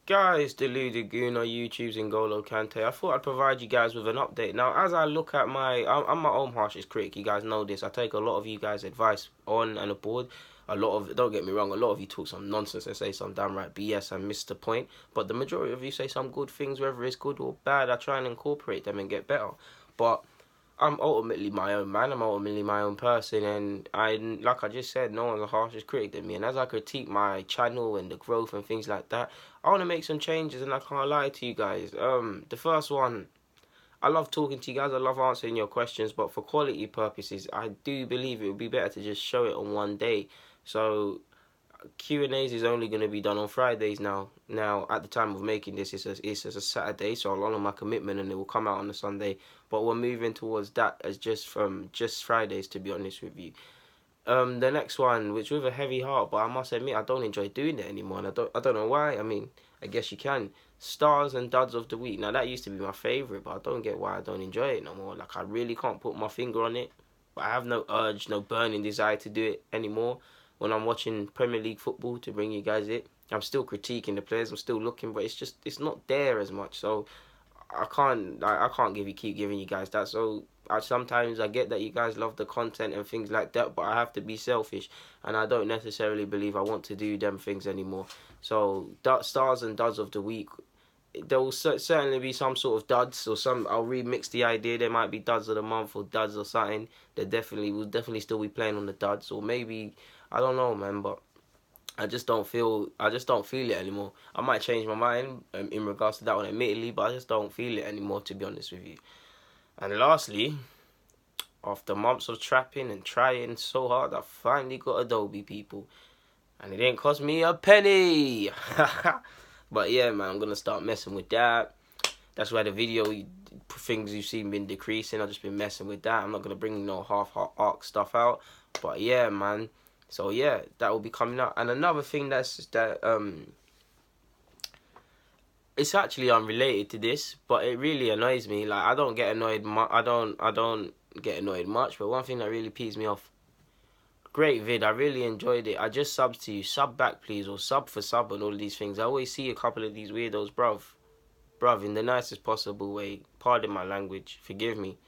Guys, Deluded Gooner, YouTube's N'Golo Kante. I thought I'd provide you guys with an update. Now, as I look at I'm my own harshest critic. You guys know this. I take a lot of you guys' advice on and aboard. Don't get me wrong, a lot of you talk some nonsense and say some downright BS and miss the point. But the majority of you say some good things, whether it's good or bad. I try and incorporate them and get better. But I'm ultimately my own man. I'm ultimately my own person, and like I just said, no one's a harshest critic than me. And as I critique my channel and the growth and things like that, I want to make some changes, and I can't lie to you guys. The first one, I love talking to you guys. I love answering your questions, but for quality purposes, I do believe it would be better to just show it on one day. So Q&As is only going to be done on Fridays now. Now, at the time of making this, it's a Saturday, so I'll honour my commitment and it will come out on a Sunday. But we're moving towards that as just Fridays, to be honest with you. The next one, which with a heavy heart, but I must admit I don't enjoy doing it anymore, and I don't know why. I mean, I guess you can. Stars and duds of the week. Now that used to be my favourite, but I don't get why I don't enjoy it no more. Like, I really can't put my finger on it. But I have no urge, no burning desire to do it anymore. When I'm watching Premier League football to bring you guys it, I'm still critiquing the players, I'm still looking, but it's not there as much. So I can't keep giving you guys that. So sometimes I get that you guys love the content and things like that, but I have to be selfish, and I don't necessarily believe I want to do them things anymore. So stars and duds of the week. There will certainly be some sort of duds, or I'll remix the idea. There might be duds of the month or duds or something. Will definitely still be playing on the duds, or maybe I don't know, man. But I just don't feel it anymore. I might change my mind in regards to that one, admittedly, but I just don't feel it anymore, to be honest with you. And lastly, after months of trapping and trying so hard, I finally got Adobe, people, and it didn't cost me a penny. But yeah, man, I'm gonna start messing with that. That's why the video things you've seen been decreasing. I've just been messing with that. I'm not gonna bring no half-arc stuff out. But yeah, man. So yeah, that will be coming up. And another thing it's actually unrelated to this, but it really annoys me. Like, I don't get annoyed. I don't get annoyed much. But one thing that really pees me off. Great vid, I really enjoyed it. I just subbed to you. Sub back, please, or sub for sub and all of these things. I always see a couple of these weirdos, bruv, in the nicest possible way. Pardon my language. Forgive me.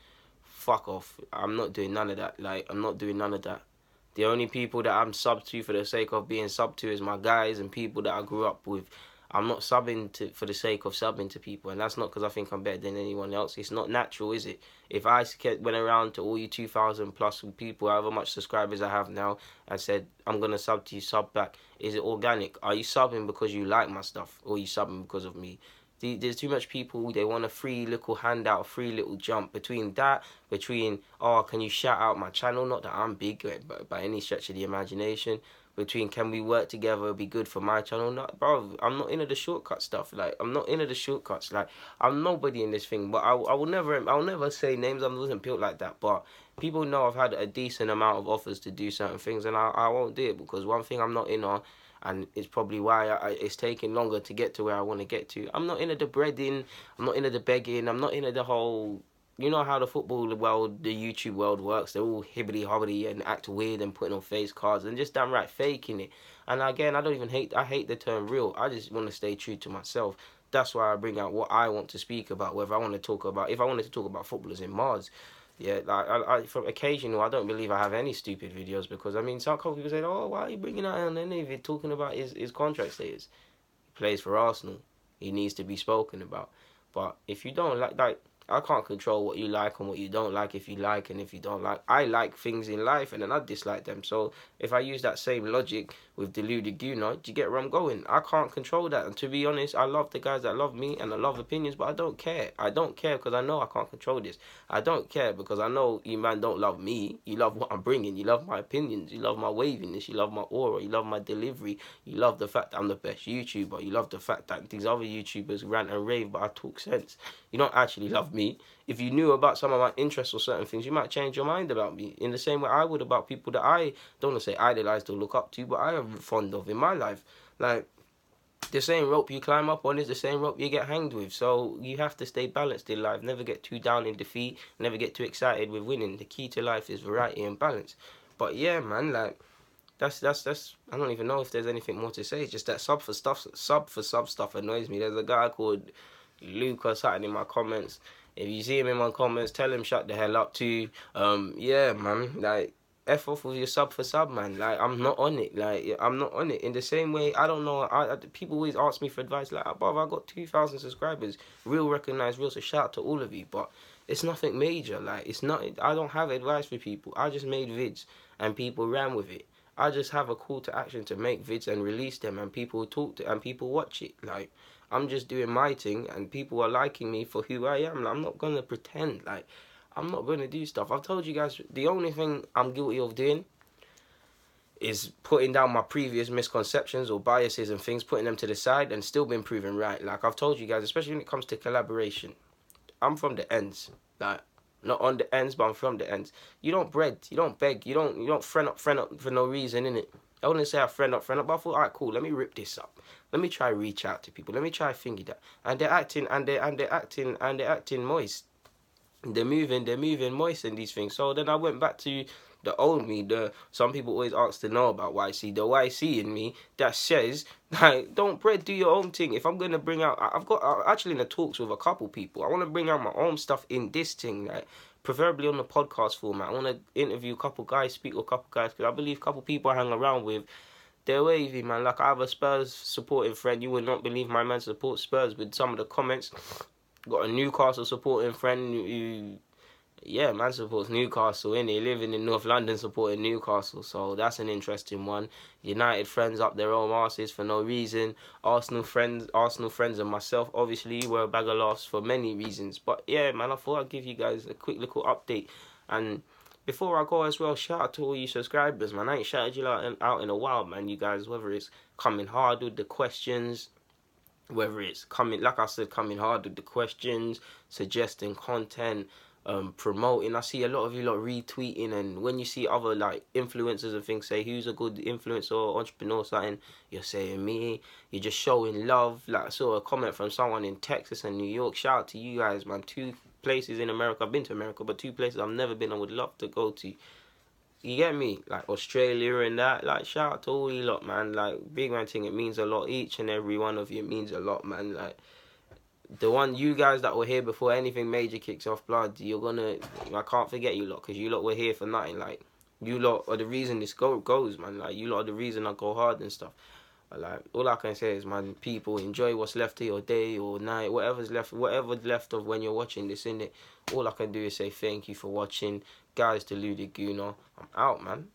Fuck off. I'm not doing none of that. Like, I'm not doing none of that. The only people that I'm subbed to for the sake of being subbed to is my guys and people that I grew up with. I'm not subbing for the sake of subbing to people, and that's not because I think I'm better than anyone else. It's not natural, is it? If I went around to all you 2,000 plus people, however much subscribers I have now, and said, I'm going to sub to you, sub back, is it organic? Are you subbing because you like my stuff, or are you subbing because of me? There's too much people, they want a free little handout, a free little jump. Between, oh, can you shout out my channel? Not that I'm big by any stretch of the imagination. Between, can we work together, be good for my channel? No, bro, I'm not into the shortcut stuff. Like, I'm not into the shortcuts. Like, I'm nobody in this thing. But I'll never say names. I wasn't built like that. But people know I've had a decent amount of offers to do certain things, and I won't do it, because one thing I'm not in on, and it's probably why it's taking longer to get to where I want to get to. I'm not into the breading. I'm not into the begging. I'm not into the whole... You know how the football world, the YouTube world works. They're all hibbity-hobbity and act weird and putting on face cards and just downright faking it. And again, I hate the term real. I just want to stay true to myself. That's why I bring out what I want to speak about. If I wanted to talk about footballers in Mars, yeah, like from occasional, I don't believe I have any stupid videos, because I mean, some people say, oh, why are you bringing out on any of it, talking about his contract status? He plays for Arsenal. He needs to be spoken about. But if you don't like I can't control what you like and what you don't like, if you like and if you don't like. I like things in life and then I dislike them. So if I use that same logic with Deluded Gooner, do you get where I'm going? I can't control that. And to be honest, I love the guys that love me and I love opinions, but I don't care. I don't care because I know I can't control this. I don't care because I know you man don't love me. You love what I'm bringing. You love my opinions. You love my waviness. You love my aura. You love my delivery. You love the fact that I'm the best YouTuber. You love the fact that these other YouTubers rant and rave, but I talk sense. You don't actually love me. If you knew about some of my interests or certain things, you might change your mind about me in the same way I would about people that I don't want to say idolize or look up to, but I am fond of in my life. Like, the same rope you climb up on is the same rope you get hanged with. So you have to stay balanced in life. Never get too down in defeat. Never get too excited with winning. The key to life is variety and balance. But yeah, man, like, that's. I don't even know if there's anything more to say. It's just that sub for sub stuff annoys me. There's a guy called Luke or something in my comments. If you see him in my comments, tell him shut the hell up too. Yeah, man, like. F off with your sub for sub, man. Like, I'm not on it. Like, I'm not on it. In the same way, I don't know. People always ask me for advice. Like, above, I got 2,000 subscribers. Real recognized, real. So shout out to all of you. But it's nothing major. Like, it's not. I don't have advice for people. I just made vids and people ran with it. I just have a call to action to make vids and release them, and people talk to and people watch it. Like, I'm just doing my thing, and people are liking me for who I am. Like, I'm not gonna pretend. Like, I'm not going to do stuff. I've told you guys, the only thing I'm guilty of doing is putting down my previous misconceptions or biases and things, putting them to the side and still been proven right. Like, I've told you guys, especially when it comes to collaboration, I'm from the ends. Like, not on the ends, but I'm from the ends. You don't bread, you don't beg, you don't friend up for no reason, innit? I wouldn't say I friend up, but I thought, alright, cool, let me rip this up. Let me try reach out to people. Let me try thingy that. And they're acting moist. They're moving moist in these things. So then I went back to the old me. Some people always ask to know about YC. The YC in me that says, like, don't bread, do your own thing. If I'm gonna bring out, I'm actually in the talks with a couple people. I want to bring out my own stuff in this thing, like preferably on the podcast format. I want to interview a couple guys, speak with a couple guys, because I believe a couple people I hang around with. They're wavy, man. Like, I have a Spurs supporting friend. You would not believe my man supports Spurs with some of the comments. Got a Newcastle supporting friend who, yeah, man supports Newcastle, innit? Living in North London supporting Newcastle, so that's an interesting one. United friends up their own arses for no reason. Arsenal friends and myself, obviously, were a bag of laughs for many reasons. But yeah, man, I thought I'd give you guys a quick little update. And before I go as well, shout out to all you subscribers, man. I ain't shouted you out in a while, man. You guys, whether it's coming hard with the questions, whether it's coming, like I said, coming hard with the questions, suggesting content, promoting. I see a lot of you lot retweeting, and when you see other like influencers and things say who's a good influencer or entrepreneur or something, you're saying me. You're just showing love. Like, I saw a comment from someone in Texas and New York. Shout out to you guys, man. 2 places in America. I've been to America, but 2 places I've never been. I would love to go to. You get me? Like Australia and that. Like, shout out to all you lot, man. Like, big man thing, it means a lot. Each and every one of you, it means a lot, man. Like, you guys that were here before anything major kicks off, blood, I can't forget you lot, because you lot were here for nothing. Like, you lot are the reason this goes, man. Like, you lot are the reason I go hard and stuff. But, like, all I can say is, man, people, enjoy what's left of your day or night, whatever's left of when you're watching this, innit? All I can do is say thank you for watching. Guys, Deluded Gooner, I'm out, man.